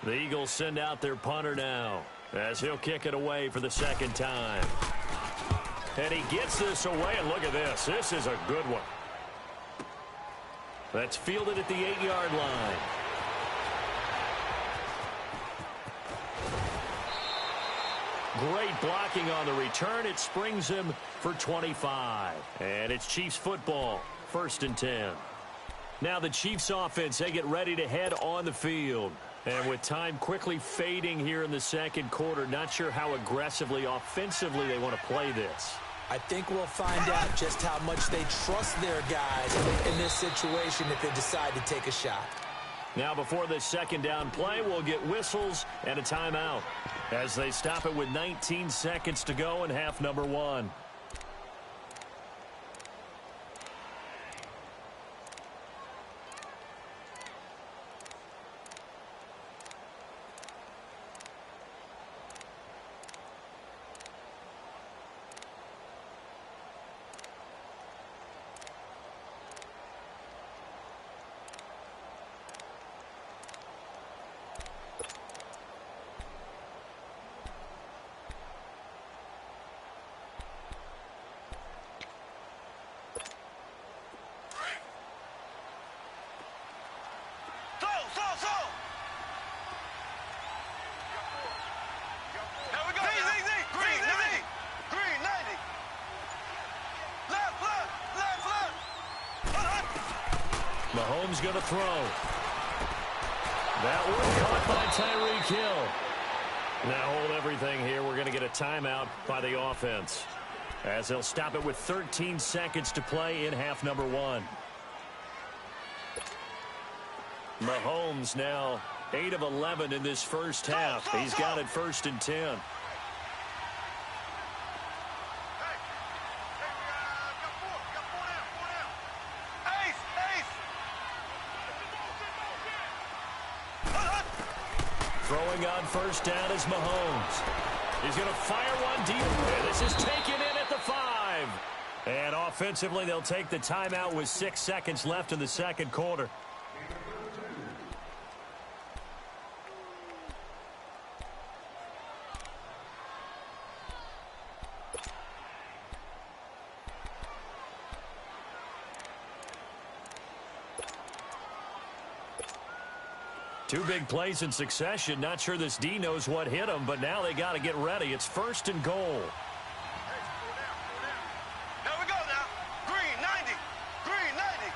The Eagles send out their punter now as he'll kick it away for the second time. And he gets this away, and look at this. This is a good one. That's fielded at the 8-yard line. Great blocking on the return. It springs him for 25. And it's Chiefs football, 1st and 10. Now the Chiefs offense, they get ready to head on the field. And with time quickly fading here in the second quarter, not sure how aggressively, offensively they want to play this. I think we'll find out just how much they trust their guys in this situation if they decide to take a shot. Now before this second down play, we'll get whistles and a timeout as they stop it with 19 seconds to go in half number 1. Mahomes going to throw. That one caught by Tyreek Hill. Now hold everything here. We're going to get a timeout by the offense as they'll stop it with 13 seconds to play in half number 1. Mahomes now 8 of 11 in this first half. He's got it 1st and 10. Throwing on first down is Mahomes. He's going to fire one deep. And this is taken in at the 5. And offensively, they'll take the timeout with 6 seconds left in the second quarter. Two big plays in succession. Not sure this D knows what hit him, but now they got to get ready. It's 1st and goal. Here we go now. Green 90. Green 90.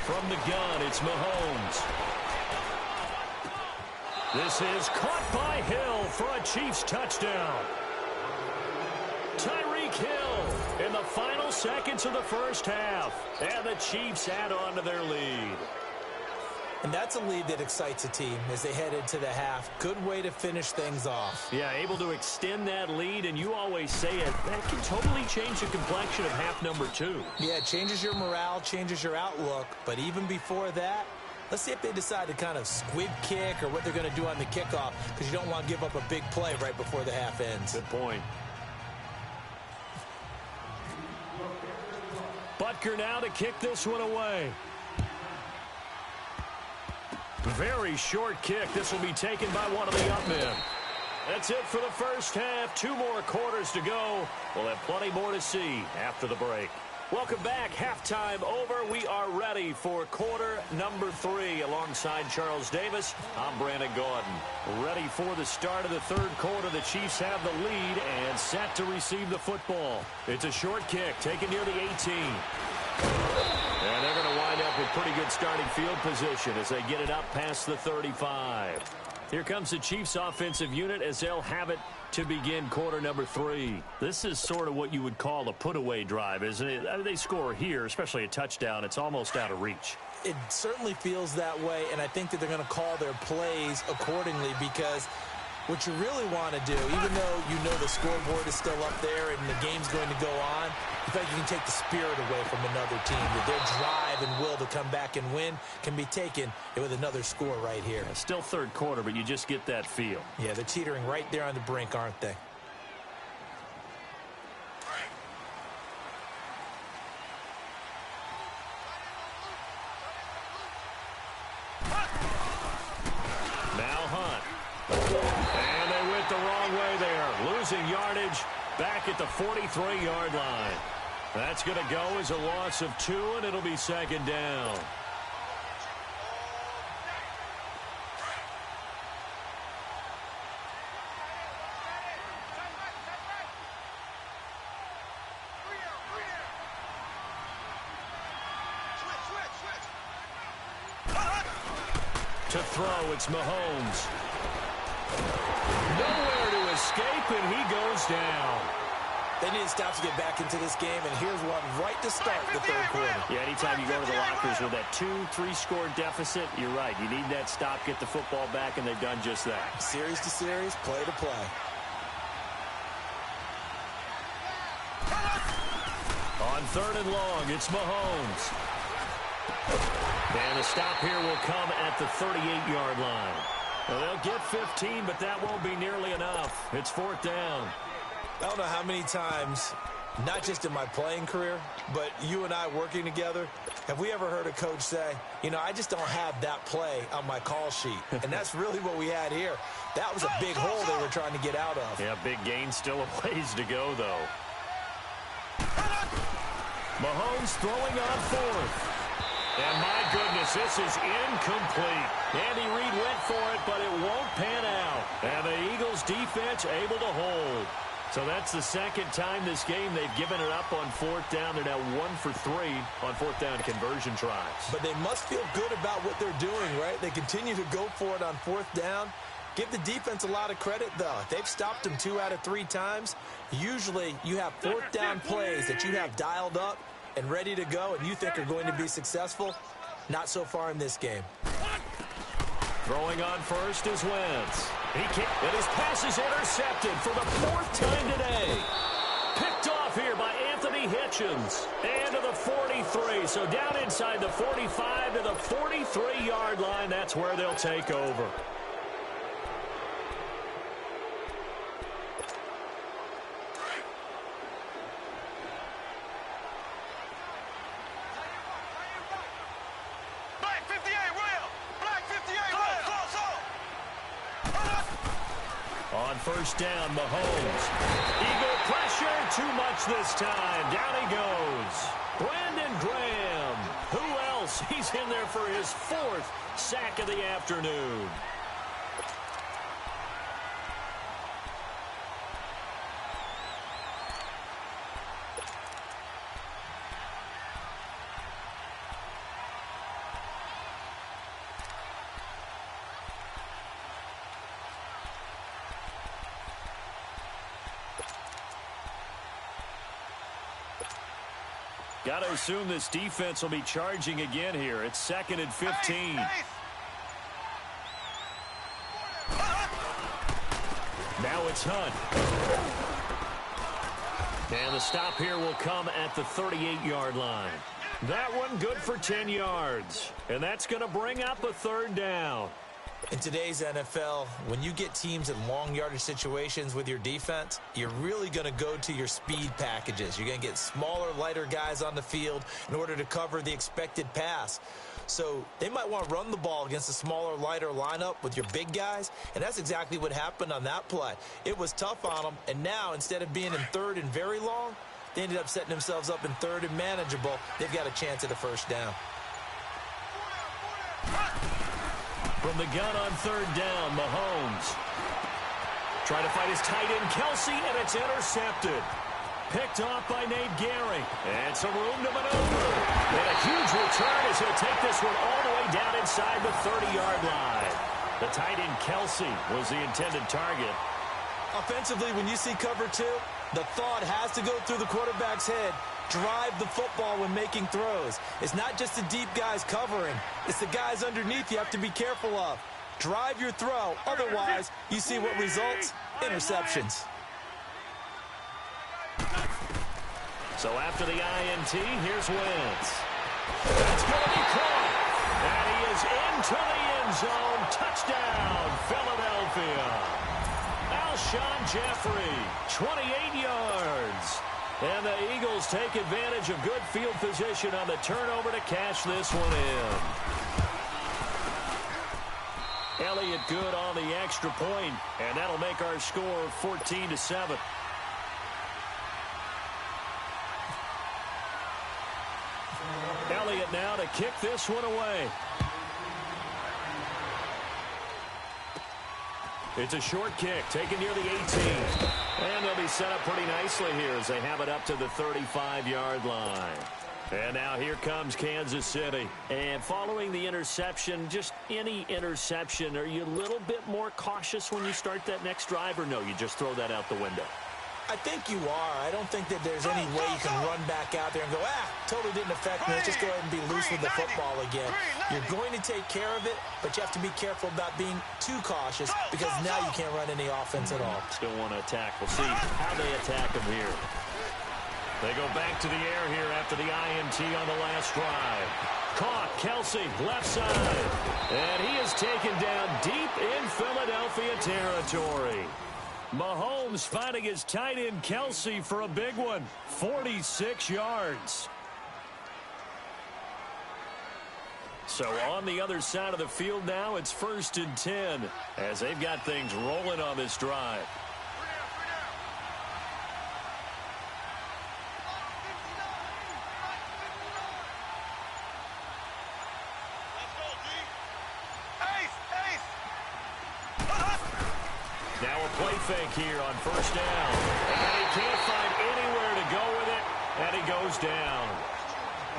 From the gun, it's Mahomes. This is caught by Hill for a Chiefs touchdown. Tyreek Hill in the final seconds of the first half. And the Chiefs add on to their lead. And that's a lead that excites a team as they head into the half. Good way to finish things off. Yeah, able to extend that lead, and you always say it, that can totally change the complexion of half number 2. Yeah, it changes your morale, changes your outlook. But even before that, let's see if they decide to kind of squib kick or what they're going to do on the kickoff, because you don't want to give up a big play right before the half ends. Good point. Butker now to kick this one away. Very short kick. This will be taken by one of the up men. That's it for the first half. 2 more quarters to go. We'll have plenty more to see after the break. Welcome back. Halftime over. We are ready for quarter number 3. Alongside Charles Davis, I'm Brandon Gaudin. Ready for the start of the third quarter. The Chiefs have the lead and set to receive the football. It's a short kick taken near the 18. And they're going to wind up with pretty good starting field position as they get it up past the 35. Here comes the Chiefs offensive unit as they'll have it to begin quarter number 3. This is sort of what you would call a put-away drive, isn't it? I mean, they score here, especially a touchdown. It's almost out of reach. It certainly feels that way, and I think that they're going to call their plays accordingly, because what you really want to do, even though you know the scoreboard is still up there and the game's going to go on, you feel like you can take the spirit away from another team, that their drive and will to come back and win can be taken with another score right here. Yeah, still third quarter, but you just get that feel. Yeah, they're teetering right there on the brink, aren't they? wrong way there. Losing yardage back at the 43-yard line. That's going to go as a loss of 2, and it'll be second down. To throw, it's Mahomes. Nowhere to escape, and he goes down. They need to stop to get back into this game, and here's one right to start the third quarter. Yeah, anytime you go to the lockers with that 2-3 score deficit, you're right. You need that stop, get the football back, and they've done just that. Series to series, play to play. On 3rd and long, it's Mahomes. And the stop here will come at the 38-yard line. Well, they'll get 15, but that won't be nearly enough. It's 4th down. I don't know how many times, not just in my playing career, but you and I working together, have we ever heard a coach say, you know, I just don't have that play on my call sheet. And that's really what we had here. That was a big hole they were trying to get out of. Yeah, big gain, still a ways to go, though. Mahomes throwing on 4th. And my goodness, this is incomplete. Andy Reid went for it, but it won't pan out. And the Eagles defense able to hold. So that's the second time this game they've given it up on 4th down. They're now 1 for 3 on 4th down conversion tries. But they must feel good about what they're doing, right? They continue to go for it on 4th down. Give the defense a lot of credit, though. They've stopped them 2 out of 3 times. Usually you have 4th down plays that you have dialed up and ready to go and you think are going to be successful. Not so far in this game. Throwing on first is Wentz. He can't, and his pass is intercepted for the 4th time today. Picked off here by Anthony Hitchens. And to the 43. So down inside the 45 to the 43-yard line. That's where they'll take over. On 1st down, Mahomes. Eagle pressure, too much this time. Down he goes. Brandon Graham. Who else? He's in there for his 4th sack of the afternoon. Got to assume this defense will be charging again here. It's 2nd and 15. Now it's Hunt. And the stop here will come at the 38-yard line. That one good for 10 yards. And that's going to bring up a 3rd down. In today's NFL, when you get teams in long yardage situations with your defense, you're really going to go to your speed packages. You're going to get smaller, lighter guys on the field in order to cover the expected pass. So they might want to run the ball against a smaller, lighter lineup with your big guys, and that's exactly what happened on that play. It was tough on them, and now instead of being in 3rd and very long, they ended up setting themselves up in 3rd and manageable. They've got a chance at a 1st down. From the gun on 3rd down, Mahomes. Trying to fight his tight end, Kelsey, and it's intercepted. Picked off by Nate Gehring. And some room to maneuver. And a huge return as he'll take this one all the way down inside the 30-yard line. The tight end, Kelsey, was the intended target. Offensively, when you see cover 2, the thought has to go through the quarterback's head. Drive the football when making throws. It's not just the deep guys covering. It's the guys underneath you have to be careful of. Drive your throw. Otherwise, you see what results? Interceptions. So after the INT, here's Wentz. That's going to be caught. And he is into the end zone. Touchdown, Philadelphia. Alshon Jeffrey, 28 yards. And the Eagles take advantage of good field position on the turnover to cash this one in. Elliott good on the extra point, and that'll make our score 14-7. Elliott now to kick this one away. It's a short kick taken near the 18. And they'll be set up pretty nicely here as they have it up to the 35-yard line. And now here comes Kansas City. And following the interception, just any interception, are you a little bit more cautious when you start that next drive, or no, you just throw that out the window? I think you are. I don't think that there's any way you can run back out there and go, totally didn't affect me. Let's just go ahead and be loose with the football again. You're going to take care of it, but you have to be careful about being too cautious because now you can't run any offense at all. Still want to attack. We'll see how they attack them here. They go back to the air here after the INT on the last drive. Caught, Kelsey, left side. And he is taken down deep in Philadelphia territory. Mahomes finding his tight end Kelsey for a big one. 46 yards. So on the other side of the field now, it's 1st and 10 as they've got things rolling on this drive. Now a play fake here on 1st down. And he can't find anywhere to go with it, and he goes down.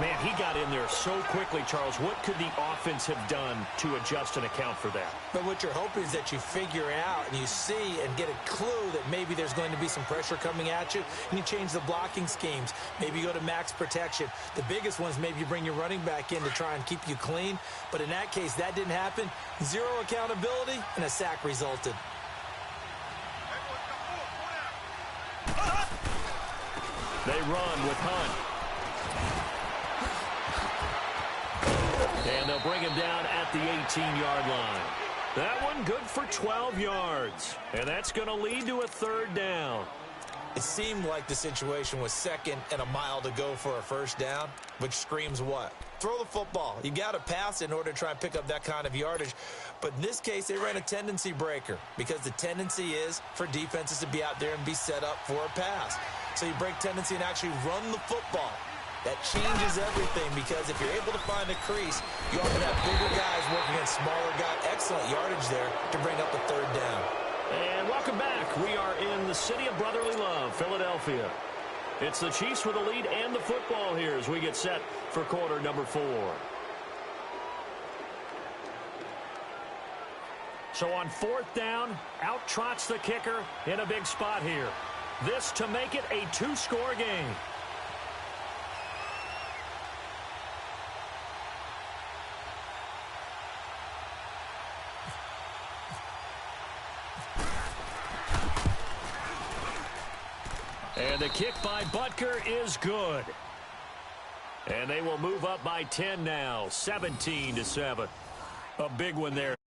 Man, he got in there so quickly, Charles. What could the offense have done to adjust and account for that? But what you're hoping is that you figure out and you see and get a clue that maybe there's going to be some pressure coming at you, and you change the blocking schemes. Maybe you go to max protection. The biggest ones, maybe you bring your running back in to try and keep you clean. But in that case, that didn't happen. Zero accountability, and a sack resulted. They run with Hunt. And they'll bring him down at the 18-yard line. That one good for 12 yards. And that's going to lead to a 3rd down. It seemed like the situation was 2nd and a mile to go for a 1st down, which screams what? Throw the football. You got to pass in order to try and pick up that kind of yardage. But in this case, they ran a tendency breaker because the tendency is for defenses to be out there and be set up for a pass. So you break tendency and actually run the football. That changes everything because if you're able to find a crease, you often have bigger guys working against smaller guys. Excellent yardage there to bring up the 3rd down. And welcome back. We are in the city of brotherly love, Philadelphia. It's the Chiefs with the lead and the football here as we get set for quarter number 4. So on 4th down, out trots the kicker in a big spot here. This to make it a 2-score game. And the kick by Butker is good. And they will move up by 10 now, 17-7. A big one there.